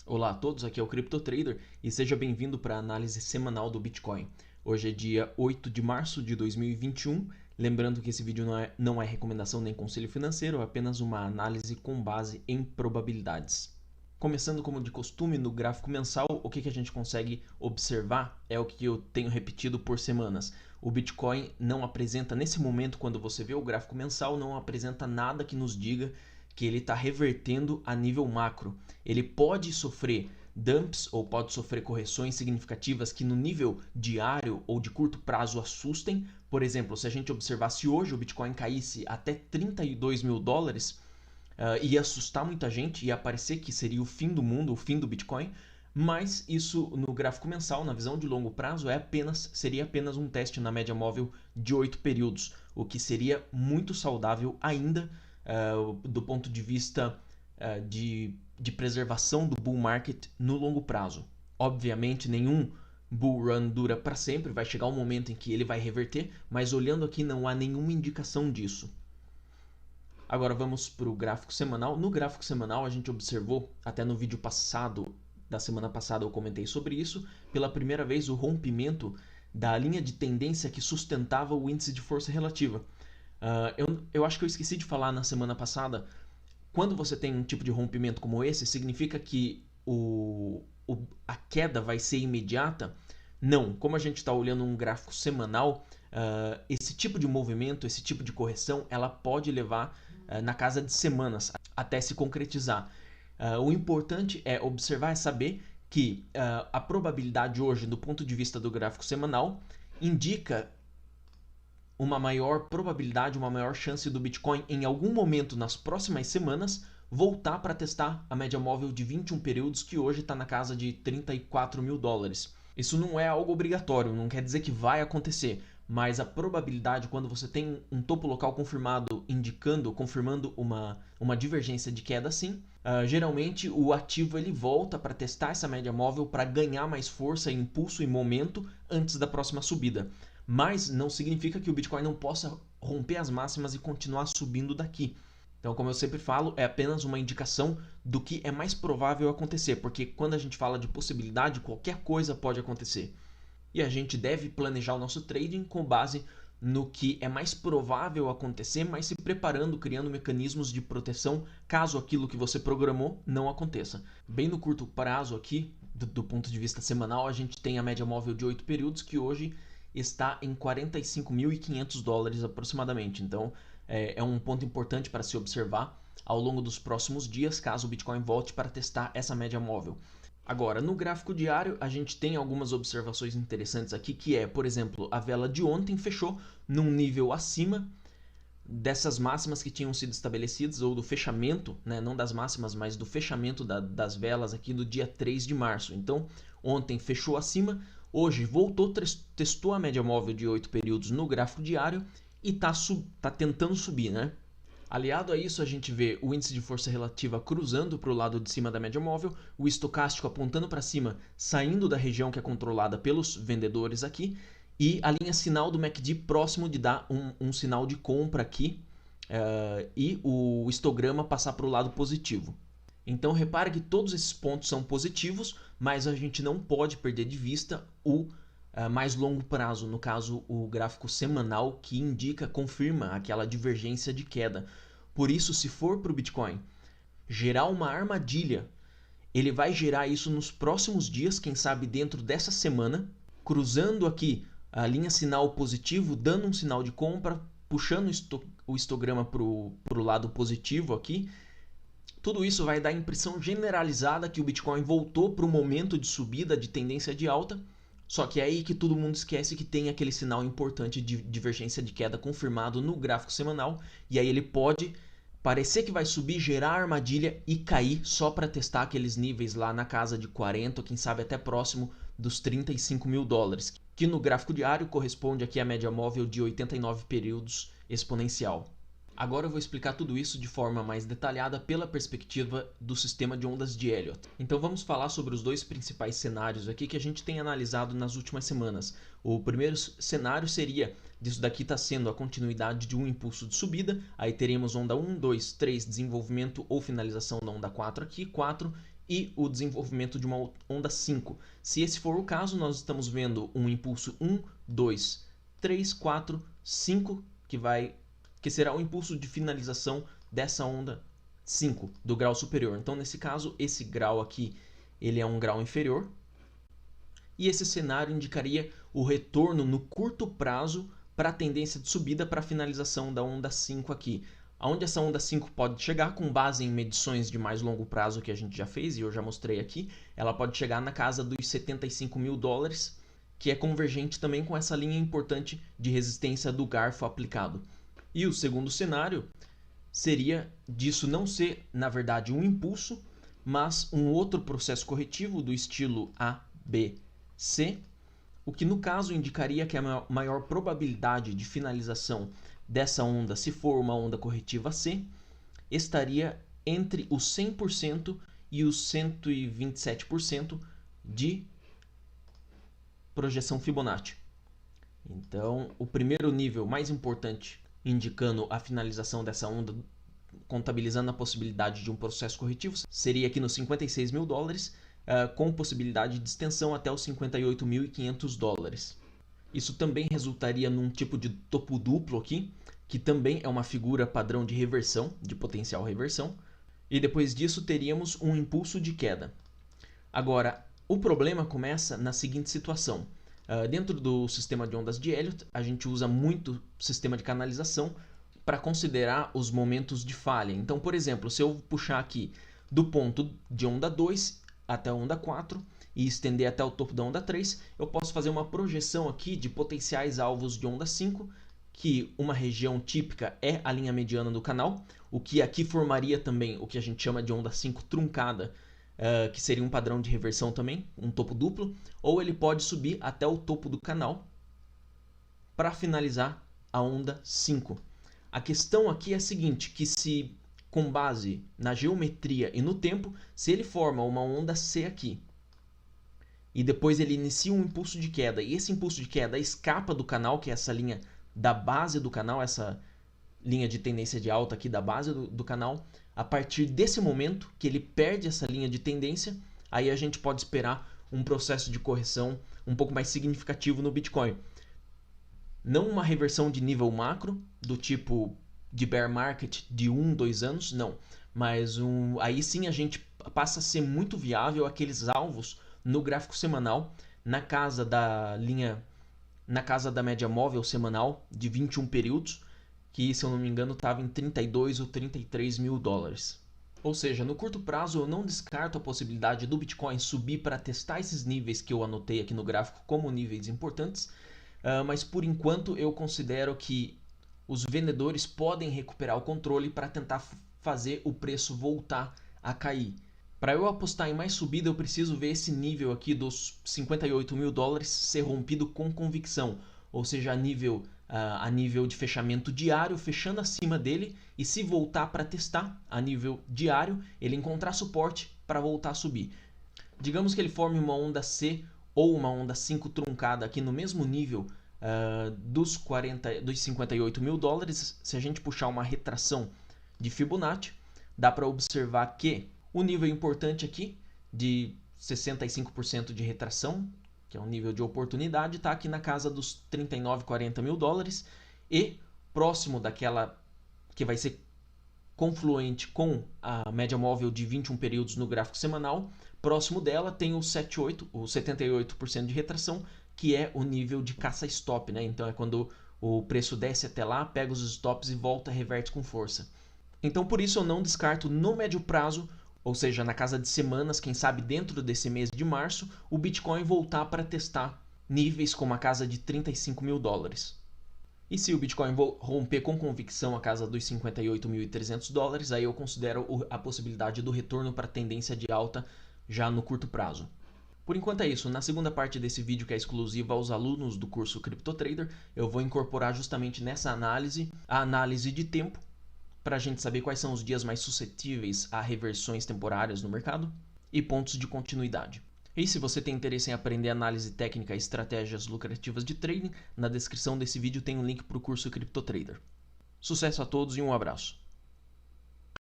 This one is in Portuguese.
Olá a todos, aqui é o CryptoTrader e seja bem-vindo para a análise semanal do Bitcoin. Hoje é dia 8 de março de 2021, lembrando que esse vídeo não é recomendação nem conselho financeiro, é apenas uma análise com base em probabilidades. Começando como de costume no gráfico mensal, o que a gente consegue observar é o que eu tenho repetido por semanas. O Bitcoin não apresenta, nesse momento, quando você vê o gráfico mensal, não apresenta nada que nos diga que ele está revertendo a nível macro. Ele pode sofrer dumps ou pode sofrer correções significativas que no nível diário ou de curto prazo assustem. Por exemplo, se a gente observasse hoje o Bitcoin caísse até 32 mil dólares, ia assustar muita gente, ia parecer que seria o fim do mundo, o fim do Bitcoin, mas isso no gráfico mensal, na visão de longo prazo, seria apenas um teste na média móvel de 8 períodos, o que seria muito saudável ainda do ponto de vista de preservação do bull market no longo prazo. Obviamente, nenhum bull run dura para sempre, vai chegar um momento em que ele vai reverter, mas olhando aqui não há nenhuma indicação disso. Agora vamos para o gráfico semanal. No gráfico semanal a gente observou, até no vídeo passado, da semana passada eu comentei sobre isso, pela primeira vez o rompimento da linha de tendência que sustentava o índice de força relativa. Eu acho que eu esqueci de falar na semana passada, quando você tem um tipo de rompimento como esse, significa que a queda vai ser imediata? Não, como a gente está olhando um gráfico semanal, esse tipo de movimento, esse tipo de correção, ela pode levar na casa de semanas até se concretizar. O importante é observar e saber que a probabilidade hoje, do ponto de vista do gráfico semanal, indica uma maior probabilidade, uma maior chance do Bitcoin em algum momento nas próximas semanas voltar para testar a média móvel de 21 períodos, que hoje está na casa de 34 mil dólares. Isso não é algo obrigatório, não quer dizer que vai acontecer, mas a probabilidade, quando você tem um topo local confirmado confirmando uma divergência de queda assim, geralmente o ativo ele volta para testar essa média móvel para ganhar mais força, impulso e momento antes da próxima subida. Mas não significa que o Bitcoin não possa romper as máximas e continuar subindo daqui. Então, como eu sempre falo, é apenas uma indicação do que é mais provável acontecer, porque quando a gente fala de possibilidade, qualquer coisa pode acontecer. E a gente deve planejar o nosso trading com base no que é mais provável acontecer, mas se preparando, criando mecanismos de proteção caso aquilo que você programou não aconteça. Bem no curto prazo aqui, do ponto de vista semanal, a gente tem a média móvel de 8 períodos, que hoje está em 45.500 dólares aproximadamente. Então, é um ponto importante para se observar ao longo dos próximos dias, caso o Bitcoin volte para testar essa média móvel. Agora, no gráfico diário, a gente tem algumas observações interessantes aqui, que é, por exemplo, a vela de ontem fechou num nível acima dessas máximas que tinham sido estabelecidas, ou do fechamento, né, não das máximas, mas do fechamento das velas aqui no dia 3 de março. Então, ontem fechou acima, hoje voltou, testou a média móvel de 8 períodos no gráfico diário e tá tentando subir, né? Aliado a isso, a gente vê o índice de força relativa cruzando para o lado de cima da média móvel, o estocástico apontando para cima, saindo da região que é controlada pelos vendedores aqui, e a linha sinal do MACD próximo de dar um sinal de compra aqui, e o histograma passar para o lado positivo. Então repare que todos esses pontos são positivos, mas a gente não pode perder de vista o mais longo prazo, no caso o gráfico semanal, que confirma aquela divergência de queda. Por isso, se for para o Bitcoin gerar uma armadilha, ele vai gerar isso nos próximos dias, quem sabe dentro dessa semana, cruzando aqui a linha sinal positivo, dando um sinal de compra, puxando o histograma para o lado positivo aqui. Tudo isso vai dar a impressão generalizada que o Bitcoin voltou para o momento de subida, de tendência de alta, só que é aí que todo mundo esquece que tem aquele sinal importante de divergência de queda confirmado no gráfico semanal, e aí ele pode parecer que vai subir, gerar armadilha e cair só para testar aqueles níveis lá na casa de 40, ou quem sabe até próximo dos 35 mil dólares, que no gráfico diário corresponde aqui à média móvel de 89 períodos exponencial. Agora eu vou explicar tudo isso de forma mais detalhada pela perspectiva do sistema de ondas de Elliott. Então vamos falar sobre os dois principais cenários aqui que a gente tem analisado nas últimas semanas. O primeiro cenário seria, disso daqui está sendo a continuidade de um impulso de subida, aí teremos onda 1, 2, 3, desenvolvimento ou finalização da onda 4 aqui, 4, e o desenvolvimento de uma onda 5. Se esse for o caso, nós estamos vendo um impulso 1, 2, 3, 4, 5, que será o impulso de finalização dessa onda 5, do grau superior. Então, nesse caso, esse grau aqui ele é um grau inferior. E esse cenário indicaria o retorno no curto prazo para a tendência de subida para a finalização da onda 5 aqui. Aonde essa onda 5 pode chegar, com base em medições de mais longo prazo que a gente já fez, e eu já mostrei aqui, ela pode chegar na casa dos 75 mil dólares, que é convergente também com essa linha importante de resistência do garfo aplicado. E o segundo cenário seria disso não ser, na verdade, um impulso, mas um outro processo corretivo do estilo A, B, C, o que no caso indicaria que a maior probabilidade de finalização dessa onda, se for uma onda corretiva C, estaria entre os 100% e os 127% de projeção Fibonacci. Então, o primeiro nível mais importante, indicando a finalização dessa onda, contabilizando a possibilidade de um processo corretivo, seria aqui nos 56 mil dólares, com possibilidade de extensão até os 58.500 dólares. Isso também resultaria num tipo de topo duplo aqui, que também é uma figura padrão de reversão, de potencial reversão, e depois disso teríamos um impulso de queda. Agora, o problema começa na seguinte situação. Dentro do sistema de ondas de Elliott, a gente usa muito sistema de canalização para considerar os momentos de falha. Então, por exemplo, se eu puxar aqui do ponto de onda 2 até a onda 4 e estender até o topo da onda 3, eu posso fazer uma projeção aqui de potenciais alvos de onda 5, que uma região típica é a linha mediana do canal, o que aqui formaria também o que a gente chama de onda 5 truncada, que seria um padrão de reversão também, um topo duplo, ou ele pode subir até o topo do canal para finalizar a onda 5. A questão aqui é a seguinte, que se com base na geometria e no tempo, se ele forma uma onda C aqui, e depois ele inicia um impulso de queda, e esse impulso de queda escapa do canal, que é essa linha da base do canal, essa linha de tendência de alta aqui da base do canal, a partir desse momento que ele perde essa linha de tendência, aí a gente pode esperar um processo de correção um pouco mais significativo no Bitcoin. Não uma reversão de nível macro, do tipo de bear market de 1, 2 anos, não. Mas aí sim a gente passa a ser muito viável aqueles alvos no gráfico semanal, na casa da média móvel semanal de 21 períodos, que se eu não me engano estava em 32 ou 33 mil dólares. Ou seja, no curto prazo eu não descarto a possibilidade do Bitcoin subir para testar esses níveis que eu anotei aqui no gráfico como níveis importantes, mas por enquanto eu considero que os vendedores podem recuperar o controle para tentar fazer o preço voltar a cair. Para eu apostar em mais subida, eu preciso ver esse nível aqui dos 58 mil dólares ser rompido com convicção, ou seja, a nível de fechamento diário, fechando acima dele, e se voltar para testar a nível diário, ele encontrar suporte para voltar a subir. Digamos que ele forme uma onda C ou uma onda 5 truncada aqui no mesmo nível dos 58 mil dólares. Se a gente puxar uma retração de Fibonacci, dá para observar que o nível importante aqui de 65% de retração, que é um nível de oportunidade, está aqui na casa dos 39, 40 mil dólares, e próximo daquela que vai ser confluente com a média móvel de 21 períodos no gráfico semanal, próximo dela tem o 78% de retração, que é o nível de caça-stop, né? Então é quando o preço desce até lá, pega os stops e volta, reverte com força. Então por isso eu não descarto no médio prazo, ou seja, na casa de semanas, quem sabe dentro desse mês de março, o Bitcoin voltar para testar níveis como a casa de 35 mil dólares. E se o Bitcoin romper com convicção a casa dos 58.300 dólares, aí eu considero a possibilidade do retorno para a tendência de alta já no curto prazo. Por enquanto é isso. Na segunda parte desse vídeo, que é exclusiva aos alunos do curso CryptoTrader, eu vou incorporar justamente nessa análise a análise de tempo, para a gente saber quais são os dias mais suscetíveis a reversões temporárias no mercado e pontos de continuidade. E se você tem interesse em aprender análise técnica e estratégias lucrativas de trading, na descrição desse vídeo tem um link para o curso CryptoTrader. Sucesso a todos e um abraço!